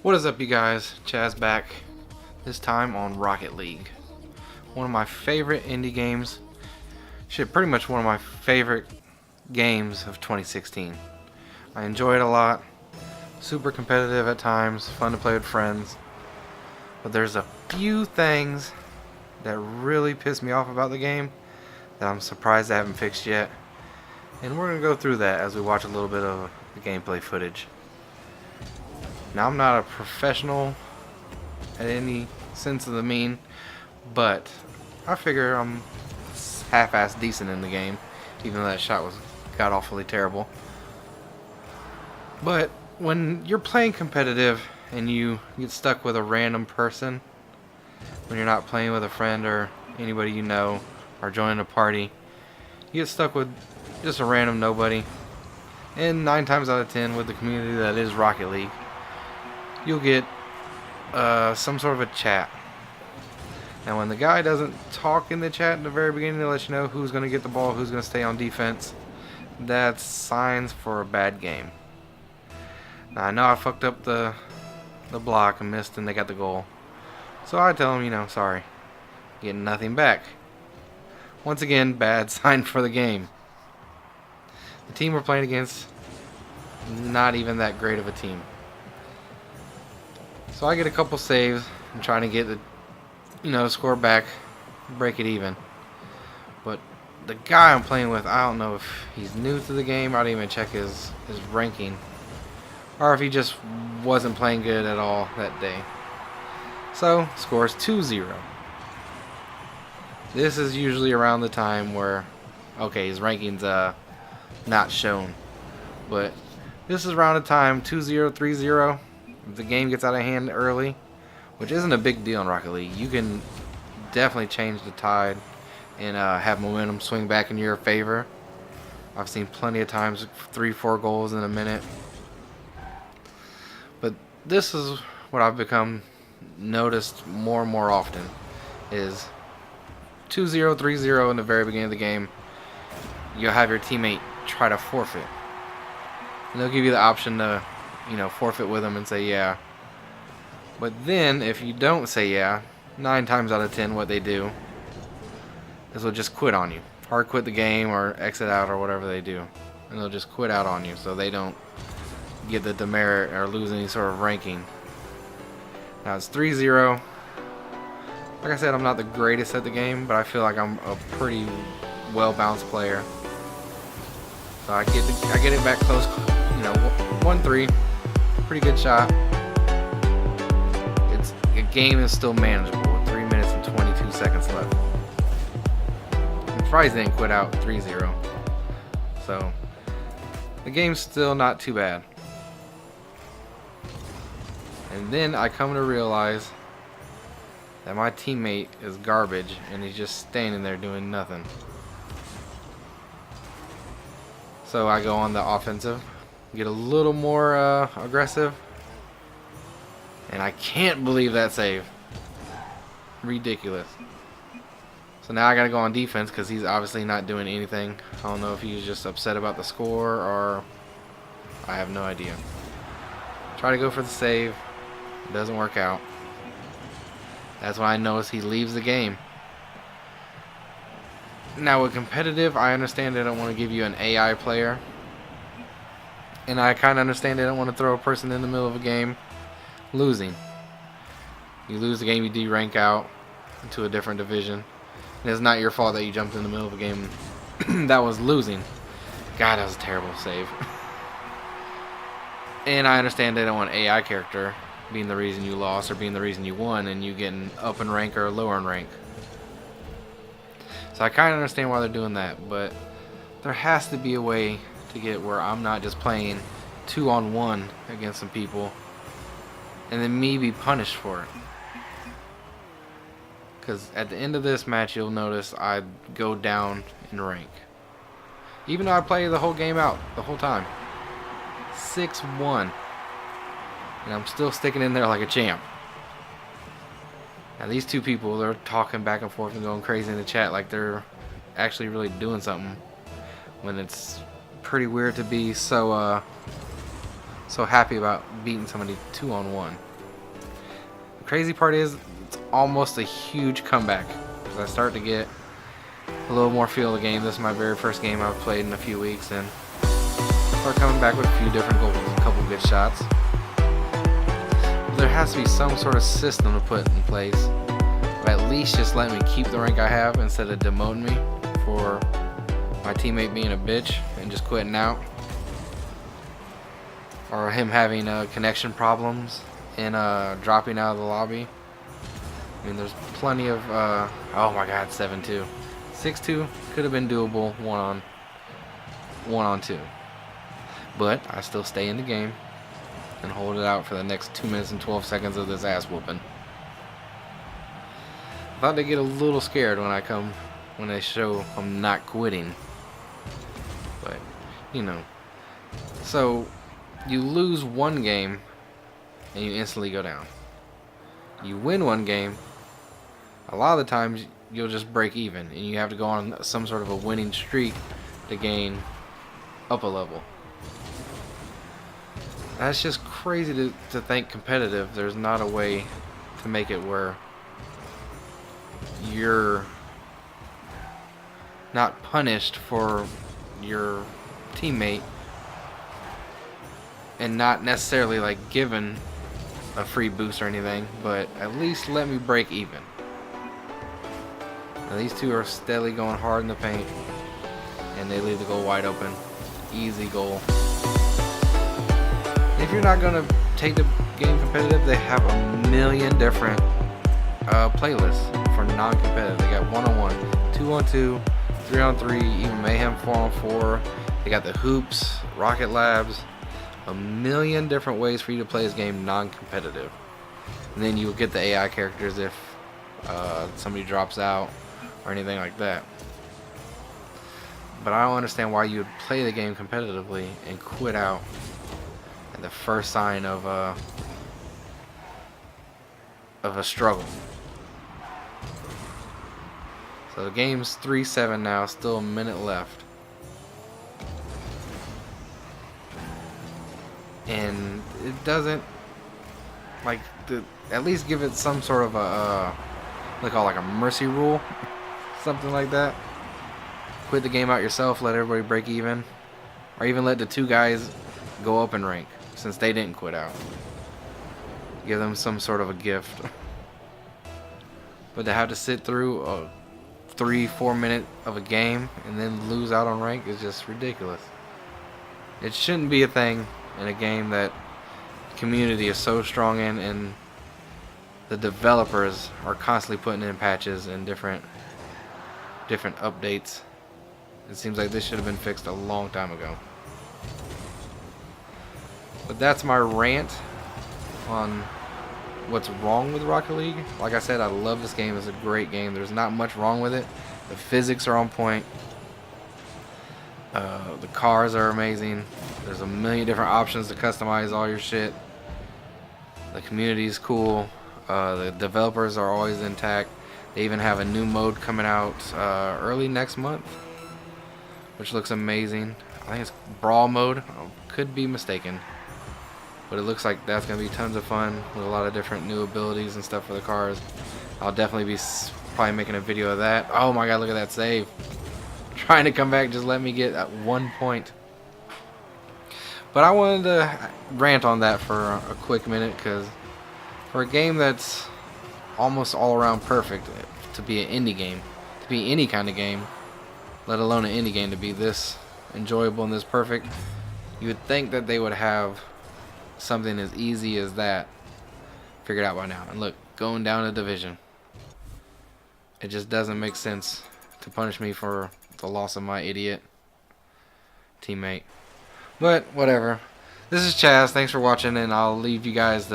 What is up, you guys? Chaz back, this time on Rocket League. One of my favorite indie games. Shit, pretty much one of my favorite games of 2016. I enjoy it a lot. Super competitive at times, fun to play with friends. But there's a few things that really piss me off about the game that I'm surprised I haven't fixed yet. And we're going to go through that as we watch a little bit of the gameplay footage. Now, I'm not a professional at any sense of the mean, but I figure I'm half-ass decent in the game, even though that shot was god-awfully terrible. But when you're playing competitive and you get stuck with a random person, when you're not playing with a friend or anybody you know, or joining a party, you get stuck with just a random nobody. And 9 times out of 10 with the community that is Rocket League, you'll get some sort of a chat. Now, when the guy doesn't talk in the chat in the very beginning to let you know who's going to get the ball, who's going to stay on defense, that's signs for a bad game. Now, I know I fucked up the block and missed and they got the goal. So I tell him, sorry. Getting nothing back. Once again, bad sign for the game. The team we're playing against, not even that great of a team. So I get a couple saves. I'm trying to get the, score back, break it even. But the guy I'm playing with, I don't know if he's new to the game. I didn't even check his ranking. Or if he just wasn't playing good at all that day. So, scores 2-0. This is usually around the time where, okay, his ranking's not shown. But this is around the time 2-0, 3-0. If the game gets out of hand early, which isn't a big deal in Rocket League, you can definitely change the tide and have momentum swing back in your favor. I've seen plenty of times 3-4 goals in a minute. But this is what I've become noticed more and more often is 2-0, 3-0 in the very beginning of the game. You'll have your teammate try to forfeit. And they'll give you the option to forfeit with them and say yeah. But then, if you don't say yeah, 9 times out of 10 what they do is they'll just quit on you. Hard quit the game or exit out or whatever they do. And they'll just quit out on you so they don't get the demerit or lose any sort of ranking. Now it's 3-0. Like I said, I'm not the greatest at the game, but I feel like I'm a pretty well-balanced player. So I get it back close, 1-3. Pretty good shot. The game is still manageable with 3 minutes and 22 seconds left. I'm surprised they didn't quit out 3-0. So the game's still not too bad. And then I come to realize that my teammate is garbage and he's just standing there doing nothing. So I go on the offensive, get a little more aggressive, and I can't believe that save. Ridiculous. So now I gotta go on defense because he's obviously not doing anything. I don't know if he's just upset about the score or I have no idea. Try to go for the save. It doesn't work out. That's when I notice he leaves the game. Now with competitive, I understand they don't want to give you an AI player. And I kind of understand they don't want to throw a person in the middle of a game losing. You lose the game, you de-rank out into a different division. And it's not your fault that you jumped in the middle of a game that was losing. God, that was a terrible save. And I understand they don't want an AI character being the reason you lost or being the reason you won and you getting up in rank or lower in rank. So I kind of understand why they're doing that, but there has to be a way to get where I'm not just playing 2-on-1 against some people and then me be punished for it. Because at the end of this match, you'll notice I go down in rank. Even though I play the whole game out, the whole time. 6-1. And I'm still sticking in there like a champ. Now these two people, they're talking back and forth and going crazy in the chat like they're actually really doing something. When it's pretty weird to be so happy about beating somebody 2-on-1. crazy part is it's almost a huge comeback because I start to get a little more feel of the game. This is my very first game I've played in a few weeks, and start coming back with a few different goals, a couple good shots. There has to be some sort of system to put in place, but at least just let me keep the rank I have instead of demoting me for my teammate being a bitch and just quitting out, or him having connection problems and dropping out of the lobby. I mean, there's plenty of oh my god, 7-2. 6-2 could have been doable one on two, but I still stay in the game and hold it out for the next 2 minutes and 12 seconds of this ass whooping. I thought they'd get a little scared when they show I'm not quitting, but you know. So you lose one game and you instantly go down. You win one game, a lot of the times you'll just break even, and you have to go on some sort of a winning streak to gain up a level. That's just crazy to think competitive. There's not a way to make it where you're not punished for your teammate and not necessarily like given a free boost or anything, but at least let me break even. Now, these two are steadily going hard in the paint, and they leave the goal wide open. Easy goal. If you're not gonna take the game competitive, they have a million different playlists for non-competitive. They got 1-on-1, 2-on-2, 3-on-3, even Mayhem 4-on-4. They got the hoops, Rocket Labs, a million different ways for you to play this game non-competitive. And then you'll get the AI characters if somebody drops out or anything like that. But I don't understand why you would play the game competitively and quit out at the first sign of a struggle. So the game's 3-7 now, still a minute left. And it doesn't, like, at least give it some sort of a they call it like a mercy rule, something like that. Quit the game out yourself, let everybody break even, or even let the two guys go up in rank since they didn't quit out. Give them some sort of a gift. But to have to sit through a 3-4 minute of a game and then lose out on rank is just ridiculous. It shouldn't be a thing in a game that the community is so strong in, and the developers are constantly putting in patches and different updates. It seems like this should have been fixed a long time ago. But that's my rant on what's wrong with Rocket League. Like I said, I love this game. It's a great game. There's not much wrong with it. The physics are on point. The cars are amazing. There's a million different options to customize all your shit. The community is cool. The developers are always intact. They even have a new mode coming out early next month, which looks amazing. I think it's Brawl mode. I could be mistaken, but it looks like that's going to be tons of fun with a lot of different new abilities and stuff for the cars. I'll definitely be probably making a video of that. Oh my god, look at that save. Trying to come back, just let me get at 1 point. But I wanted to rant on that for a quick minute, because for a game that's almost all around perfect, to be an indie game, to be any kind of game, let alone an indie game, to be this enjoyable and this perfect, you would think that they would have something as easy as that figured out by now. And look, going down a division. It just doesn't make sense to punish me for the loss of my idiot teammate. But whatever. This is Chaz. Thanks for watching, and I'll leave you guys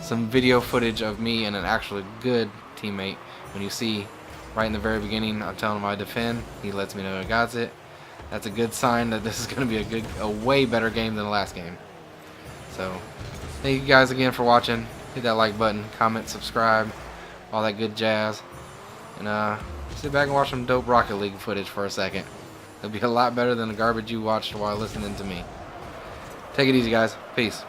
some video footage of me and an actually good teammate. When you see right in the very beginning, I'm telling him I defend. He lets me know I got it. That's a good sign that this is going to be a way better game than the last game. So, thank you guys again for watching. Hit that like button, comment, subscribe, all that good jazz. And sit back and watch some dope Rocket League footage for a second. It'll be a lot better than the garbage you watched while listening to me. Take it easy, guys. Peace.